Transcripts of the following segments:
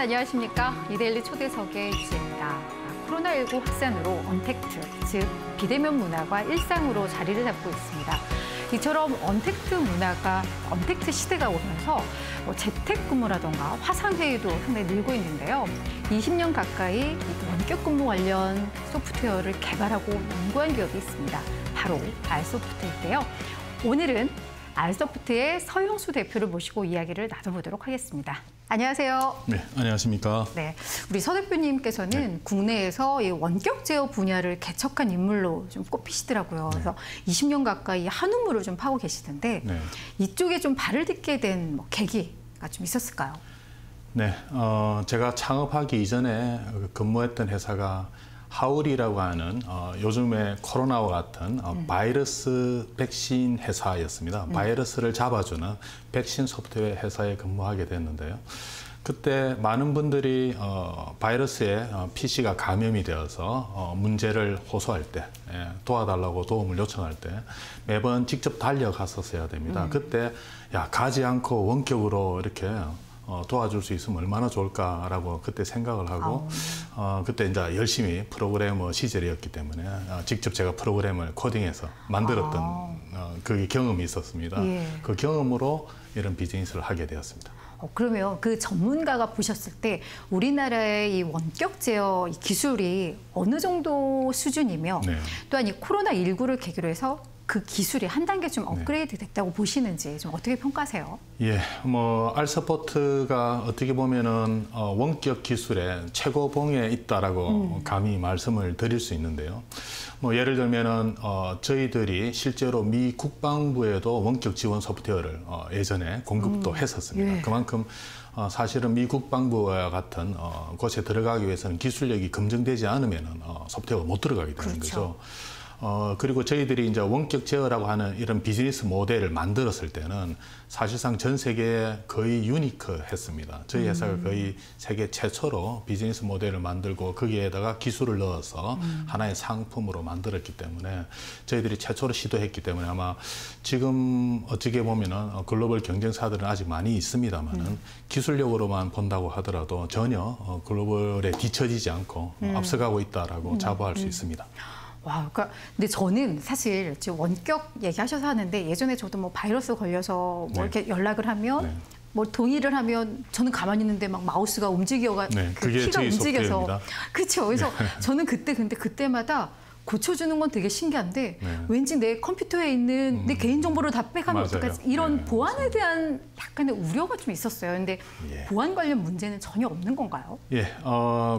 안녕하십니까. 이데일리 초대석의 이지혜입니다. 코로나19 확산으로 언택트, 즉 비대면 문화가 일상으로 자리를 잡고 있습니다. 이처럼 언택트 시대가 오면서 재택근무라던가 화상회의도 상당히 늘고 있는데요. 20년 가까이 원격근무 관련 소프트웨어를 개발하고 연구한 기업이 있습니다. 바로 알소프트인데요. 오늘은 알소프트의 서영수 대표를 모시고 이야기를 나눠보도록 하겠습니다. 안녕하세요. 네, 안녕하십니까. 네, 우리 서 대표님께서는 국내에서 이 원격 제어 분야를 개척한 인물로 좀 꼽히시더라고요. 그래서 20년 가까이 한우물을 좀 파고 계시던데 이쪽에 좀 발을 딛게 된 계기가 좀 있었을까요? 네, 제가 창업하기 이전에 근무했던 회사가 하울이라고 하는 요즘에 코로나와 같은 바이러스 백신 회사였습니다. 바이러스를 잡아주는 백신 소프트웨어 회사에 근무하게 됐는데요. 그때 많은 분들이 바이러스에 PC가 감염이 되어서 문제를 호소할 때, 도와달라고 도움을 요청할 때 매번 직접 달려갔었어야 됩니다. 그때 가지 않고 원격으로 이렇게 도와줄 수 있으면 얼마나 좋을까라고 그때 생각을 하고 그때 이제 열심히 프로그래머 시절이었기 때문에 직접 제가 프로그램을 코딩해서 만들었던 그 경험이 있었습니다. 그 경험으로 이런 비즈니스를 하게 되었습니다. 그러면 그 전문가가 보셨을 때 우리나라의 이 원격 제어 기술이 어느 정도 수준이며 또한 이 코로나19를 계기로 해서 그 기술이 한 단계 좀 업그레이드 됐다고 보시는지 좀 어떻게 평가하세요? 예, 알서포트가 어떻게 보면은 원격 기술의 최고봉에 있다라고 감히 말씀을 드릴 수 있는데요. 예를 들면은 저희들이 실제로 미 국방부에도 원격 지원 소프트웨어를 예전에 공급도 했었습니다. 그만큼 사실은 미 국방부와 같은 곳에 들어가기 위해서는 기술력이 검증되지 않으면은 소프트웨어가 못 들어가게 되는 거죠. 그리고 저희들이 이제 원격 제어라고 하는 이런 비즈니스 모델을 만들었을 때는 사실상 전 세계에 거의 유니크했습니다. 저희 회사가 거의 세계 최초로 비즈니스 모델을 만들고 거기에다가 기술을 넣어서 하나의 상품으로 만들었기 때문에 저희들이 최초로 시도했기 때문에 아마 지금 어떻게 보면은 글로벌 경쟁사들은 아직 많이 있습니다만은 기술력으로만 본다고 하더라도 전혀 글로벌에 뒤처지지 않고 앞서가고 있다라고 자부할 수 있습니다. 와, 그러니까 근데 저는 사실 지금 원격 얘기하셔서 하는데 예전에 저도 바이러스 걸려서 이렇게 연락을 하면 동의를 하면 저는 가만히 있는데 막 마우스가 움직여가 키가 움직여서 그렇죠. 그래서 저는 그때마다 고쳐주는 건 되게 신기한데 왠지 내 컴퓨터에 있는 내 개인정보를 다 빼가면 어떡하지? 이런 보안에 대한 약간의 우려가 좀 있었어요. 근데 보안 관련 문제는 전혀 없는 건가요?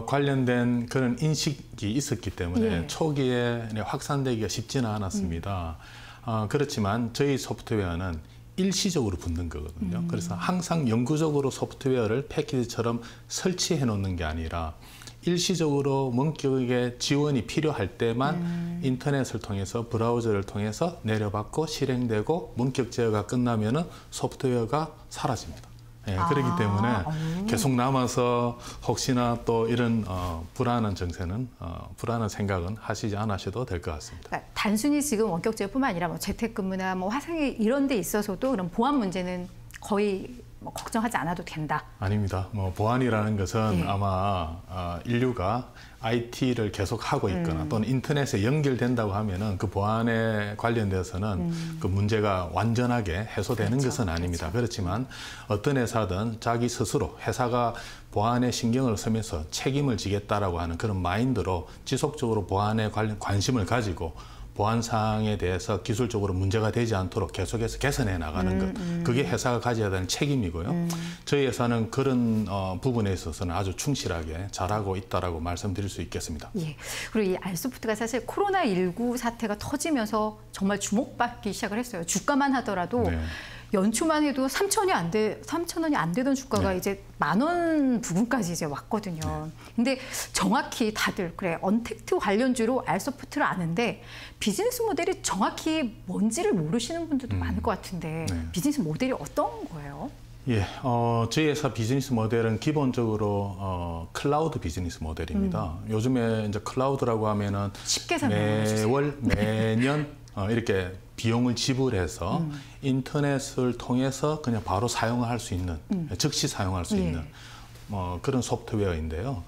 관련된 그런 인식이 있었기 때문에 초기에 확산되기가 쉽지는 않았습니다. 그렇지만 저희 소프트웨어는 일시적으로 붙는 거거든요. 그래서 항상 영구적으로 소프트웨어를 패키지처럼 설치해 놓는 게 아니라 일시적으로 원격의 지원이 필요할 때만 인터넷을 통해서 브라우저를 통해서 내려받고 실행되고 원격 제어가 끝나면은 소프트웨어가 사라집니다. 그렇기 때문에 계속 남아서 혹시나 또 이런 불안한 정세는 불안한 생각은 하시지 않으셔도 될 것 같습니다. 그러니까 단순히 지금 원격 제어뿐만 아니라 재택근무나 화상회의 이런 데 있어서도 그런 보안 문제는 거의 걱정하지 않아도 된다. 아닙니다. 보안이라는 것은 아마 인류가 IT를 계속 하고 있거나 또는 인터넷에 연결된다고 하면은 그 보안에 관련돼서는 그 문제가 완전하게 해소되는 것은 아닙니다. 그렇지만 어떤 회사든 자기 스스로 회사가 보안에 신경을 쓰면서 책임을 지겠다라고 하는 그런 마인드로 지속적으로 보안에 관심을 가지고 보안 사항에 대해서 기술적으로 문제가 되지 않도록 계속해서 개선해 나가는 것, 그게 회사가 가져야 되는 책임이고요. 저희 회사는 그런 부분에 있어서는 아주 충실하게 잘하고 있다라고 말씀드릴 수 있겠습니다. 그리고 이 알소프트가 사실 코로나19 사태가 터지면서 정말 주목받기 시작을 했어요. 주가만 하더라도 연초만 해도 3,000원이 안 되던 주가가 이제 10,000원 부근까지 이제 왔거든요. 근데 정확히 다들 언택트 관련주로 알소프트를 아는데 비즈니스 모델이 정확히 뭔지를 모르시는 분들도 많을 것 같은데 비즈니스 모델이 어떤 거예요? 저희 회사 비즈니스 모델은 기본적으로 클라우드 비즈니스 모델입니다. 요즘에 이제 클라우드라고 하면은 쉽게 설명해 매년 이렇게 비용을 지불해서 인터넷을 통해서 그냥 바로 사용할 수 있는, 즉시 사용할 수 있는 그런 소프트웨어인데요.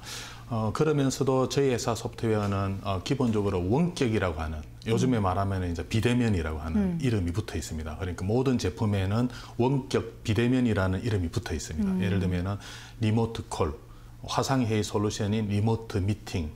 그러면서도 저희 회사 소프트웨어는 기본적으로 원격이라고 하는, 요즘에 말하면 이제 비대면이라고 하는 이름이 붙어 있습니다. 그러니까 모든 제품에는 원격 비대면이라는 이름이 붙어 있습니다. 예를 들면은 리모트 콜, 화상회의 솔루션인 리모트 미팅,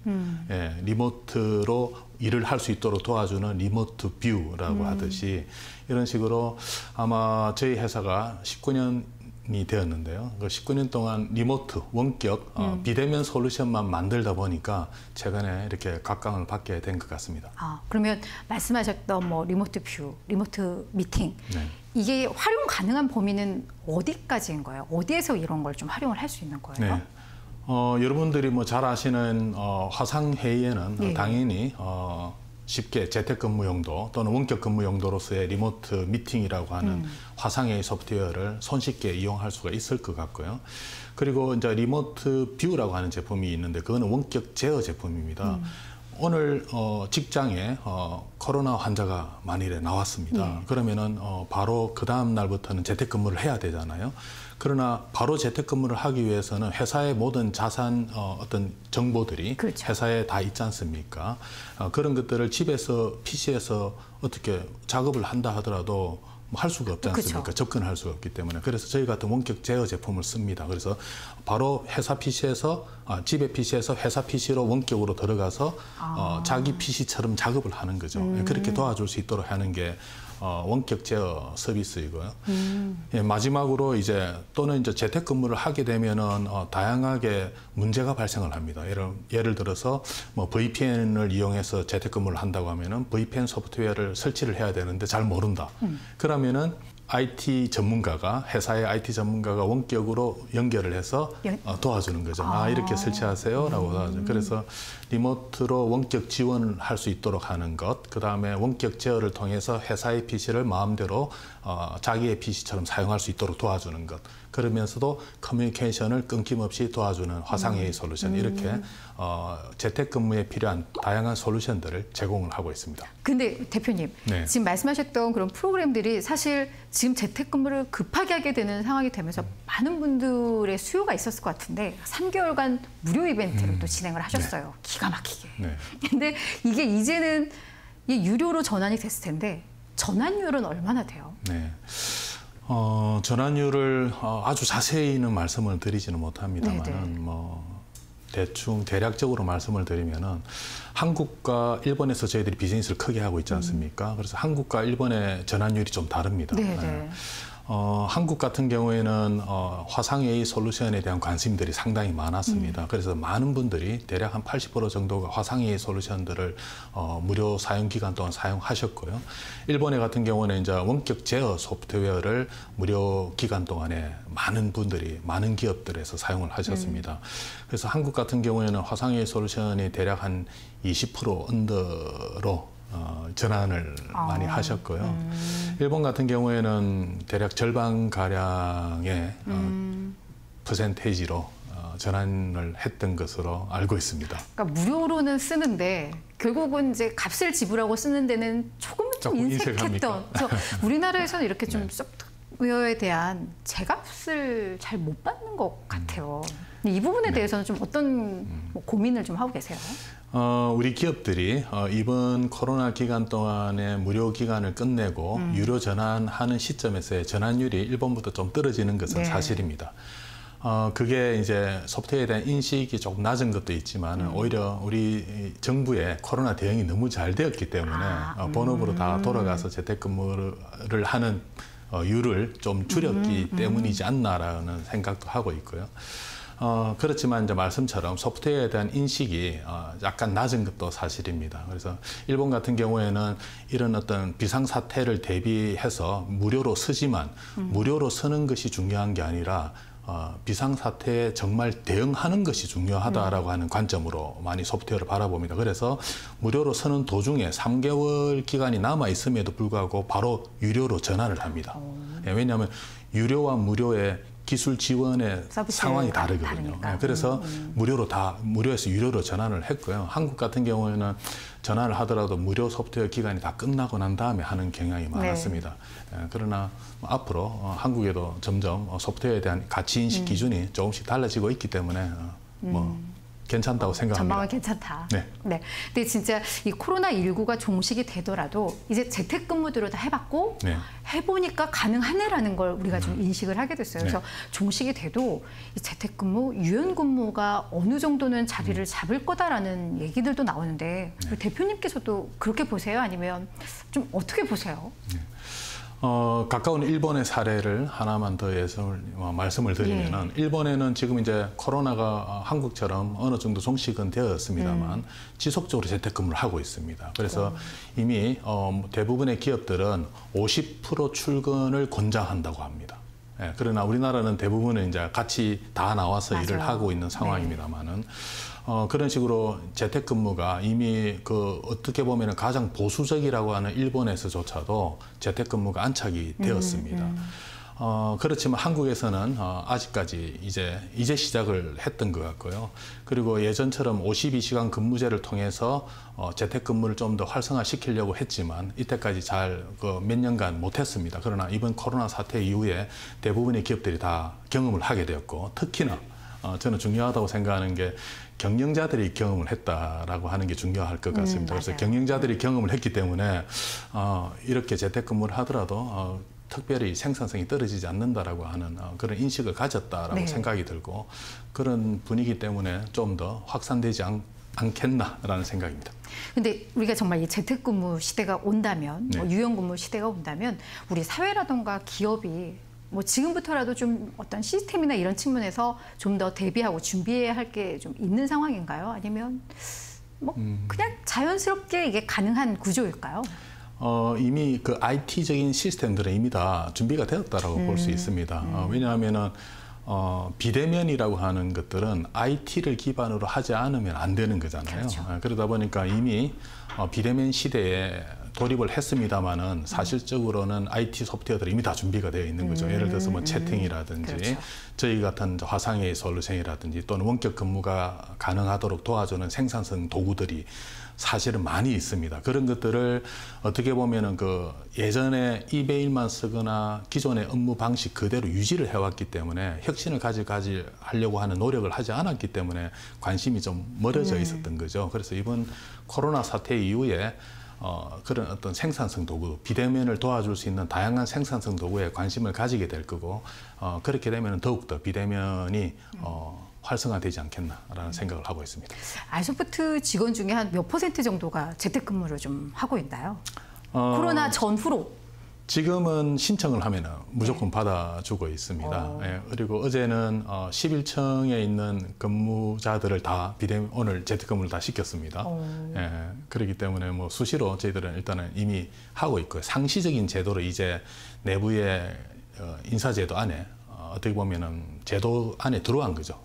예, 리모트로 일을 할 수 있도록 도와주는 리모트 뷰라고 하듯이 이런 식으로 아마 저희 회사가 19년이 되었는데요. 그 19년 동안 리모트, 원격, 비대면 솔루션만 만들다 보니까 최근에 이렇게 각광을 받게 된 것 같습니다. 그러면 말씀하셨던 뭐 리모트 뷰, 리모트 미팅, 네. 이게 활용 가능한 범위는 어디까지인 거예요? 어디에서 이런 걸 좀 활용을 할 수 있는 거예요? 네. 여러분들이 뭐 잘 아시는 화상회의에는 예. 당연히 쉽게 재택근무 용도 또는 원격 근무 용도로서의 리모트 미팅이라고 하는 화상회의 소프트웨어를 손쉽게 이용할 수가 있을 것 같고요. 그리고 이제 리모트 뷰라고 하는 제품이 있는데 그거는 원격 제어 제품입니다. 오늘 직장에 코로나 환자가 만일에 나왔습니다. 그러면은 바로 그 다음 날부터는 재택근무를 해야 되잖아요. 그러나 바로 재택근무를 하기 위해서는 회사의 모든 자산 어떤 정보들이 그렇죠. 회사에 다 있지 않습니까? 그런 것들을 집에서 PC에서 어떻게 작업을 한다 하더라도 할 수가 없지 않습니까? 그렇죠. 접근할 수가 없기 때문에. 그래서 저희 같은 원격 제어 제품을 씁니다. 그래서 바로 회사 PC에서 집의 PC에서 회사 PC로 원격으로 들어가서 자기 PC처럼 작업을 하는 거죠. 그렇게 도와줄 수 있도록 하는 게 원격 제어 서비스이고요. 예, 마지막으로 또는 이제 재택근무를 하게 되면은 다양하게 문제가 발생을 합니다. 예를 들어서 뭐 VPN을 이용해서 재택근무를 한다고 하면은 VPN 소프트웨어를 설치를 해야 되는데 잘 모른다. 그러면은 IT 전문가가 회사의 IT 전문가가 원격으로 연결을 해서 도와주는 거죠. 이렇게 설치하세요라고 도와줘요. 그래서 리모트로 원격 지원을 할 수 있도록 하는 것, 그 다음에 원격 제어를 통해서 회사의 PC를 마음대로 자기의 PC처럼 사용할 수 있도록 도와주는 것. 그러면서도 커뮤니케이션을 끊김없이 도와주는 화상회의 솔루션, 이렇게 재택근무에 필요한 다양한 솔루션들을 제공을 하고 있습니다. 근데 대표님, 네. 지금 말씀하셨던 그런 프로그램들이 사실 지금 재택근무를 급하게 하게 되는 상황이 되면서 많은 분들의 수요가 있었을 것 같은데 3개월간 무료 이벤트를 또 진행을 하셨어요. 네. 기가 막히게. 네. 근데 이게 이제는 유료로 전환이 됐을 텐데 전환율은 얼마나 돼요? 네. 전환율을 아주 자세히는 말씀을 드리지는 못합니다만 뭐 대충 대략적으로 말씀을 드리면은 한국과 일본에서 저희들이 비즈니스를 크게 하고 있지 않습니까? 그래서 한국과 일본의 전환율이 좀 다릅니다. 네. 한국 같은 경우에는 화상회의 솔루션에 대한 관심들이 상당히 많았습니다. 그래서 많은 분들이 대략 한 80% 정도가 화상회의 솔루션들을 무료 사용 기간 동안 사용하셨고요. 일본의 같은 경우는 이제 원격 제어 소프트웨어를 무료 기간 동안에 많은 분들이, 많은 기업들에서 사용을 하셨습니다. 그래서 한국 같은 경우에는 화상회의 솔루션이 대략 한 20% 언더로 전환을 많이 하셨고요. 일본 같은 경우에는 대략 절반가량의 퍼센테이지로 전환을 했던 것으로 알고 있습니다. 그러니까 무료로는 쓰는데 결국은 이제 값을 지불하고 쓰는 데는 조금 인색했던. 우리나라에서는 이렇게 좀 소프트웨어에 대한 제값을 잘 못 받는 것 같아요. 이 부분에 대해서는 좀 어떤 고민을 좀 하고 계세요? 우리 기업들이 이번 코로나 기간 동안에 무료 기간을 끝내고 유료 전환하는 시점에서의 전환율이 일본보다 좀 떨어지는 것은 사실입니다. 그게 이제 소프트웨어에 대한 인식이 조금 낮은 것도 있지만 오히려 우리 정부의 코로나 대응이 너무 잘 되었기 때문에 본업으로 다 돌아가서 재택근무를 하는 율을 좀 줄였기 때문이지 않나라는 생각도 하고 있고요. 그렇지만 이제 말씀처럼 소프트웨어에 대한 인식이 약간 낮은 것도 사실입니다. 그래서 일본 같은 경우에는 이런 어떤 비상사태를 대비해서 무료로 쓰지만 무료로 쓰는 것이 중요한 게 아니라 비상사태에 정말 대응하는 것이 중요하다라고 하는 관점으로 많이 소프트웨어를 바라봅니다. 그래서 무료로 쓰는 도중에 3개월 기간이 남아 있음에도 불구하고 바로 유료로 전환을 합니다. 왜냐하면 유료와 무료의 기술 지원의 상황이 다르거든요. 그래서 무료에서 유료로 전환을 했고요. 한국 같은 경우에는 전환을 하더라도 무료 소프트웨어 기간이 다 끝나고 난 다음에 하는 경향이 많았습니다. 그러나 앞으로 한국에도 점점 소프트웨어에 대한 가치 인식 기준이 조금씩 달라지고 있기 때문에 괜찮다고 생각합니다. 전망은 괜찮다. 네. 근데 진짜 이 코로나19가 종식이 되더라도 이제 재택근무들을 다 해봤고 해보니까 가능하네라는 걸 우리가 좀 인식을 하게 됐어요. 그래서 종식이 돼도 이 재택근무, 유연근무가 어느 정도는 자리를 잡을 거다라는 얘기들도 나오는데 대표님께서도 그렇게 보세요? 아니면 좀 어떻게 보세요? 가까운 일본의 사례를 하나만 더해서 말씀을 드리면은 일본에는 지금 이제 코로나가 한국처럼 어느 정도 종식은 되었습니다만 지속적으로 재택근무를 하고 있습니다. 그래서 이미 대부분의 기업들은 50% 출근을 권장한다고 합니다. 그러나 우리나라는 대부분은 이제 같이 다 나와서 일을 하고 있는 상황입니다만은 그런 식으로 재택근무가 이미 어떻게 보면 가장 보수적이라고 하는 일본에서조차도 재택근무가 안착이 되었습니다. 그렇지만 한국에서는 아직까지 이제 시작을 했던 것 같고요. 그리고 예전처럼 52시간 근무제를 통해서 재택근무를 좀 더 활성화시키려고 했지만 이때까지 잘 몇 년간 못했습니다. 그러나 이번 코로나 사태 이후에 대부분의 기업들이 다 경험을 하게 되었고 특히나 저는 중요하다고 생각하는 게 경영자들이 경험을 했다라고 하는 게 중요할 것 같습니다. 그래서 경영자들이 경험을 했기 때문에 이렇게 재택근무를 하더라도 특별히 생산성이 떨어지지 않는다라고 하는 그런 인식을 가졌다라고 생각이 들고 그런 분위기 때문에 좀 더 확산되지 않겠나라는 생각입니다. 근데 우리가 정말 이 재택근무 시대가 온다면, 유연근무 시대가 온다면 우리 사회라던가 기업이 지금부터라도 좀 어떤 시스템이나 이런 측면에서 좀 더 대비하고 준비해야 할 게 좀 있는 상황인가요? 아니면 그냥 자연스럽게 이게 가능한 구조일까요? 이미 그 IT적인 시스템들은 이미 다 준비가 되었다라고 볼 수 있습니다. 왜냐하면은 비대면이라고 하는 것들은 IT를 기반으로 하지 않으면 안 되는 거잖아요. 그러다 보니까 이미 비대면 시대에 돌입을 했습니다마는 사실적으로는 IT 소프트웨어들이 이미 다 준비가 되어 있는 거죠. 예를 들어서 채팅이라든지 저희 같은 화상회의 솔루션이라든지 또는 원격 근무가 가능하도록 도와주는 생산성 도구들이 사실은 많이 있습니다. 그런 것들을 어떻게 보면은 예전에 이메일만 쓰거나 기존의 업무 방식 그대로 유지를 해왔기 때문에 혁신을 하려고 하는 노력을 하지 않았기 때문에 관심이 좀 멀어져 있었던 거죠. 그래서 이번 코로나 사태 이후에 그런 어떤 생산성 도구, 비대면을 도와줄 수 있는 다양한 생산성 도구에 관심을 가지게 될 거고 그렇게 되면 더욱더 비대면이 활성화되지 않겠나라는 생각을 하고 있습니다. 아이소프트 직원 중에 한 몇 % 정도가 재택근무를 좀 하고 있나요? 코로나 전후로. 지금은 신청을 하면 무조건 받아주고 있습니다. 그리고 어제는 11층에 있는 근무자들을 다 오늘 재택근무를 다 시켰습니다. 그렇기 때문에 수시로 저희들은 일단은 이미 하고 있고요. 상시적인 제도로 이제 내부의 인사제도 안에 어떻게 보면은 제도 안에 들어간 거죠.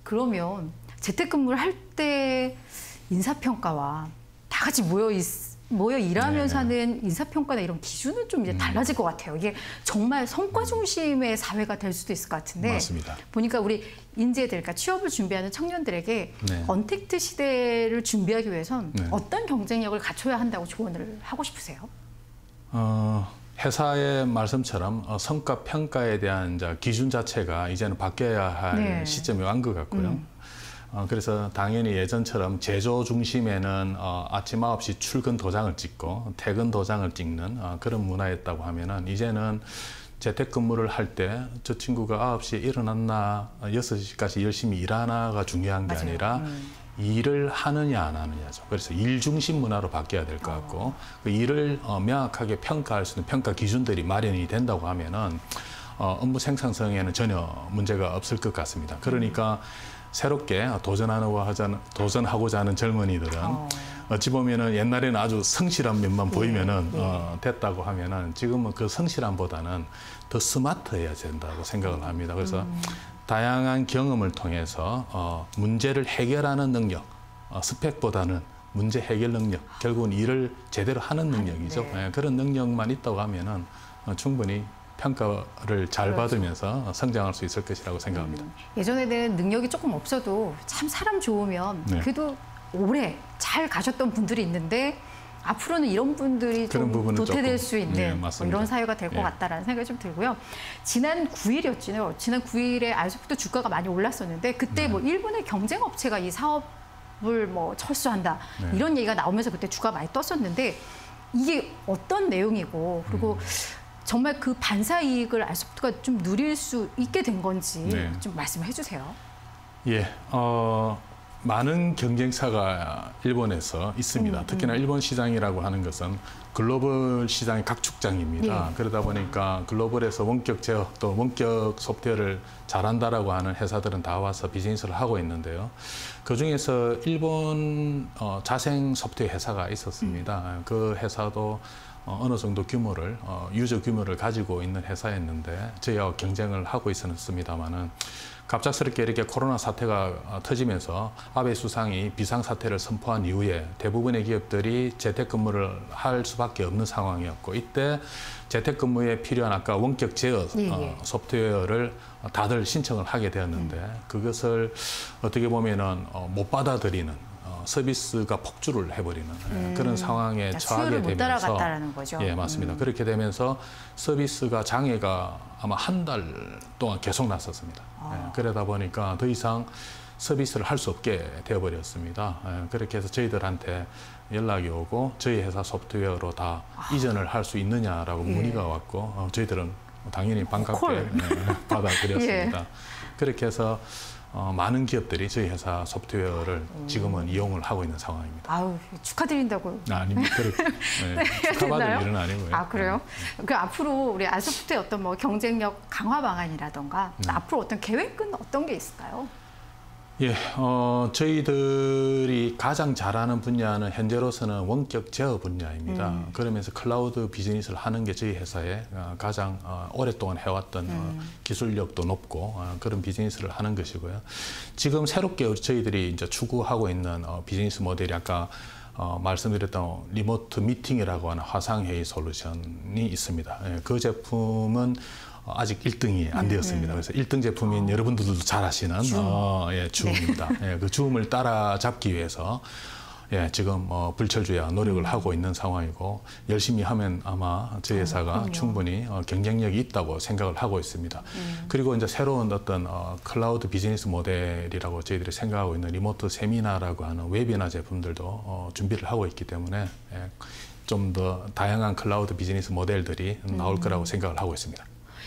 그러면 재택근무를 할 때 인사평가와 다 같이 모여 일하면서 하는 인사평가나 이런 기준은 좀 이제 달라질 것 같아요. 이게 정말 성과 중심의 사회가 될 수도 있을 것 같은데 맞습니다. 보니까 우리 인재들, 그러니까 취업을 준비하는 청년들에게 언택트 시대를 준비하기 위해선 어떤 경쟁력을 갖춰야 한다고 조언을 하고 싶으세요? 회사의 말씀처럼 성과 평가에 대한 기준 자체가 이제는 바뀌어야 할 시점이 온 것 같고요. 그래서 당연히 예전처럼 제조 중심에는 아침 9시 출근 도장을 찍고 퇴근 도장을 찍는 그런 문화였다고 하면은 이제는 재택근무를 할 때 저 친구가 9시에 일어났나 6시까지 열심히 일하나가 중요한 게 아니라 일을 하느냐 안 하느냐죠. 그래서 일 중심 문화로 바뀌어야 될 것 같고 그 일을 명확하게 평가할 수 있는 평가 기준들이 마련이 된다고 하면은 업무 생산성에는 전혀 문제가 없을 것 같습니다. 그러니까 새롭게 도전하고자 하는 젊은이들은 어찌 보면은 옛날에는 아주 성실한 면만 보이면은 됐다고 하면은 지금은 그 성실함보다는 더 스마트해야 된다고 생각을 합니다. 그래서 다양한 경험을 통해서 문제를 해결하는 능력, 스펙보다는 문제 해결 능력, 결국은 일을 제대로 하는 능력이죠. 그런 능력만 있다고 하면은 충분히 평가를 잘 그렇죠. 받으면서 성장할 수 있을 것이라고 생각합니다. 예전에는 능력이 조금 없어도 참 사람 좋으면 네. 그래도 오래 잘 가셨던 분들이 있는데 앞으로는 이런 분들이 좀 도태될 수 있는 뭐 이런 사회가 될 것 같다라는 생각이 좀 들고요. 지난 9일이었잖아요. 지난 9일에 아이소프트 주가가 많이 올랐었는데 그때 뭐 일본의 경쟁 업체가 이 사업을 뭐 철수한다 이런 얘기가 나오면서 그때 주가가 많이 떴었는데 이게 어떤 내용이고 그리고 정말 그 반사 이익을 아이소프트가 좀 누릴 수 있게 된 건지 좀 말씀해 주세요. 예, 많은 경쟁사가 일본에서 있습니다. 특히나 일본 시장이라고 하는 것은 글로벌 시장의 각축장입니다. 그러다 보니까 글로벌에서 원격 제어 또 원격 소프트웨어를 잘한다라고 하는 회사들은 다 와서 비즈니스를 하고 있는데요. 그중에서 일본 자생 소프트웨어 회사가 있었습니다. 그 회사도 어느 정도 규모를 유저 규모를 가지고 있는 회사였는데 저희와 경쟁을 하고 있었습니다만은 갑작스럽게 이렇게 코로나 사태가 터지면서 아베 수상이 비상사태를 선포한 이후에 대부분의 기업들이 재택근무를 할 수밖에 없는 상황이었고 이때 재택근무에 필요한 아까 원격 제어 소프트웨어를 다들 신청을 하게 되었는데 그것을 어떻게 보면은 못 받아들이는 서비스가 폭주를 해버리는 그런 상황에 처하게 되면서 못 따라갔다라는 거죠. 예, 맞습니다. 그렇게 되면서 서비스가 장애가 아마 한 달 동안 계속 났었습니다. 예, 그러다 보니까 더 이상 서비스를 할 수 없게 되어버렸습니다. 예, 그렇게 해서 저희들한테 연락이 오고 저희 회사 소프트웨어로 다 이전을 할 수 있느냐라고 문의가 왔고 저희들은 당연히 반갑게 받아들였습니다. 그렇게 해서 많은 기업들이 저희 회사 소프트웨어를 지금은 이용을 하고 있는 상황입니다. 아우, 축하드린다고요. 아닙니다. 축하받을 일은 아니고요. 아, 그래요? 그 앞으로 우리 아이소프트의 어떤 뭐 경쟁력 강화 방안이라던가 앞으로 어떤 계획은 어떤 게 있을까요? 예, 저희들이 가장 잘하는 분야는 현재로서는 원격 제어 분야입니다. 그러면서 클라우드 비즈니스를 하는 게 저희 회사의 가장 오랫동안 해왔던 기술력도 높고 그런 비즈니스를 하는 것이고요. 지금 새롭게 저희들이 이제 추구하고 있는 비즈니스 모델이 아까 말씀드렸던 리모트 미팅이라고 하는 화상회의 솔루션이 있습니다. 예, 그 제품은 아직 1등이 안 되었습니다. 그래서 1등 제품인 여러분들도 잘 아시는 줌입니다. 예, 그 줌을 따라잡기 위해서 지금 불철주야 노력을 하고 있는 상황이고 열심히 하면 아마 저희 회사가 충분히 경쟁력이 있다고 생각을 하고 있습니다. 그리고 이제 새로운 어떤 클라우드 비즈니스 모델이라고 저희들이 생각하고 있는 리모트 세미나라고 하는 웨비나 제품들도 준비를 하고 있기 때문에 좀 더 다양한 클라우드 비즈니스 모델들이 나올 거라고 생각을 하고 있습니다.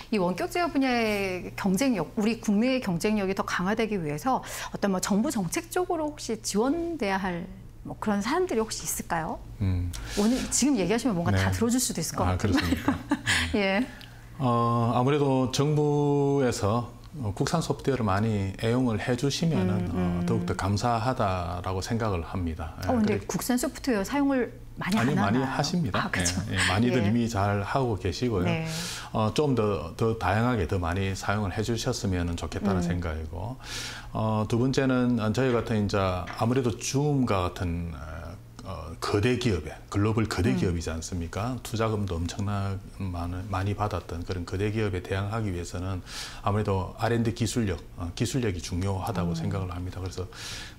이 원격 제어 분야의 경쟁력, 우리 국내의 경쟁력이 더 강화되기 위해서 어떤 뭐 정부 정책적으로 혹시 지원돼야 할 뭐 그런 사람들이 혹시 있을까요? 오늘 지금 얘기하시면 뭔가 다 들어줄 수도 있을 것 같아요. 그렇습니까? 예. 아무래도 정부에서 국산 소프트웨어를 많이 애용을 해주시면은 더욱더 감사하다라고 생각을 합니다. 근데 국산 소프트웨어 사용을 많이 안 하나요? 많이 하십니다. 아, 그렇죠. 많이들 이미 잘 하고 계시고요. 좀 더 다양하게 더 많이 사용을 해주셨으면 좋겠다는 생각이고, 두 번째는 저희 같은 이제 아무래도 줌과 같은 거대 기업에 글로벌 거대 기업이지 않습니까? 투자금도 엄청나게 많이 받았던 그런 거대 기업에 대항하기 위해서는 아무래도 R&D 기술력이 중요하다고 생각을 합니다. 그래서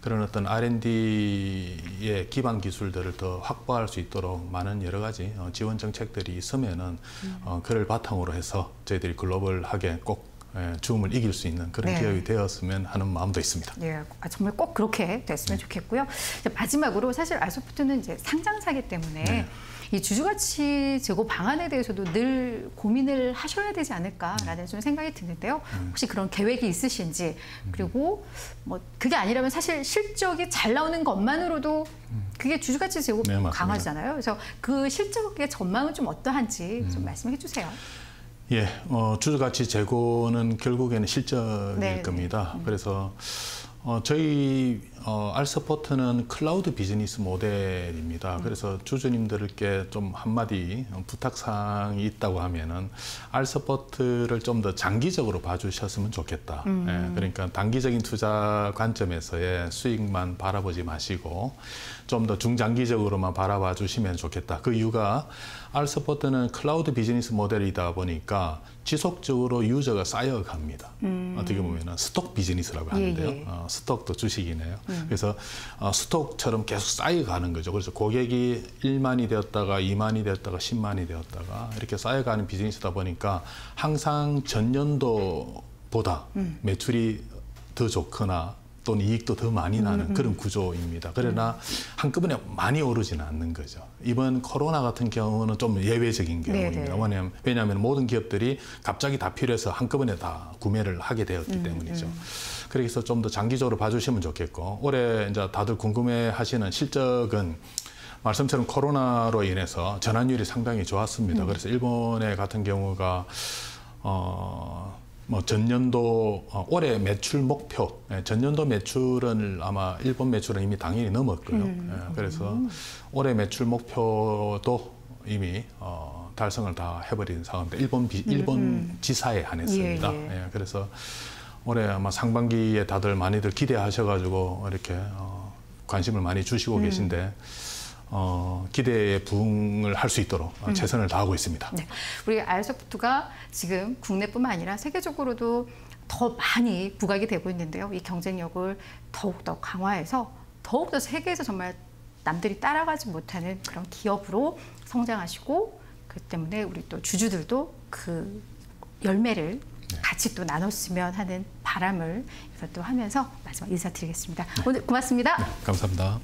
그런 어떤 R&D의 기반 기술들을 더 확보할 수 있도록 많은 여러 가지 지원 정책들이 있으면은 그를 바탕으로 해서 저희들이 글로벌하게 꼭 줌을 이길 수 있는 그런 기업이 되었으면 하는 마음도 있습니다. 예, 정말 꼭 그렇게 됐으면 좋겠고요. 마지막으로 사실 아이소프트는 이제 상장사기 때문에 이 주주가치 제고 방안에 대해서도 늘 고민을 하셔야 되지 않을까라는 좀 생각이 드는데요. 혹시 그런 계획이 있으신지, 그리고 뭐 그게 아니라면 사실 실적이 잘 나오는 것만으로도 그게 주주가치 제고 강화잖아요. 그래서 그 실적의 전망은 좀 어떠한지 좀 말씀해 주세요. 예, 주주가치 제고는 결국에는 실적일 겁니다. 그래서 저희 알서포트는 클라우드 비즈니스 모델입니다. 그래서 주주님들께 좀 한마디 부탁사항이 있다고 하면은 알서포트를 좀 더 장기적으로 봐주셨으면 좋겠다. 예, 그러니까 단기적인 투자 관점에서의 수익만 바라보지 마시고 좀 더 중장기적으로만 바라봐 주시면 좋겠다. 그 이유가 알서포트는 클라우드 비즈니스 모델이다 보니까 지속적으로 유저가 쌓여갑니다. 어떻게 보면 스톡 비즈니스라고 하는데요. 예, 예. 스톡도 주식이네요. 그래서 스톡처럼 계속 쌓여가는 거죠. 그래서 고객이 1만이 되었다가 2만이 되었다가 10만이 되었다가 이렇게 쌓여가는 비즈니스다 보니까 항상 전년도보다 매출이 더 좋거나 또는 이익도 더 많이 나는 그런 구조입니다. 그러나 한꺼번에 많이 오르지는 않는 거죠. 이번 코로나 같은 경우는 좀 예외적인 경우입니다. 왜냐하면 모든 기업들이 갑자기 다 필요해서 한꺼번에 다 구매를 하게 되었기 때문이죠. 그래서 좀 더 장기적으로 봐주시면 좋겠고, 올해 이제 다들 궁금해하시는 실적은 말씀처럼 코로나로 인해서 전환율이 상당히 좋았습니다. 그래서 일본의 같은 경우가 뭐 전년도 올해 매출 목표, 전년도 매출은 아마 일본 매출은 이미 당연히 넘었고요. 그래서 올해 매출 목표도 이미 달성을 다 해버린 상황인데 일본 지사에 한했습니다. 예. 그래서 올해 아마 상반기에 다들 많이들 기대하셔가지고 이렇게 관심을 많이 주시고 계신데. 기대에 부응을 할 수 있도록 최선을 다하고 있습니다. 네. 우리 알서포트가 지금 국내뿐만 아니라 세계적으로도 더 많이 부각이 되고 있는데요. 이 경쟁력을 더욱더 강화해서 더욱더 세계에서 정말 남들이 따라가지 못하는 그런 기업으로 성장하시고, 그 때문에 우리 또 주주들도 그 열매를 같이 또 나눴으면 하는 바람을 또 하면서 마지막 인사드리겠습니다. 오늘 고맙습니다. 네, 감사합니다.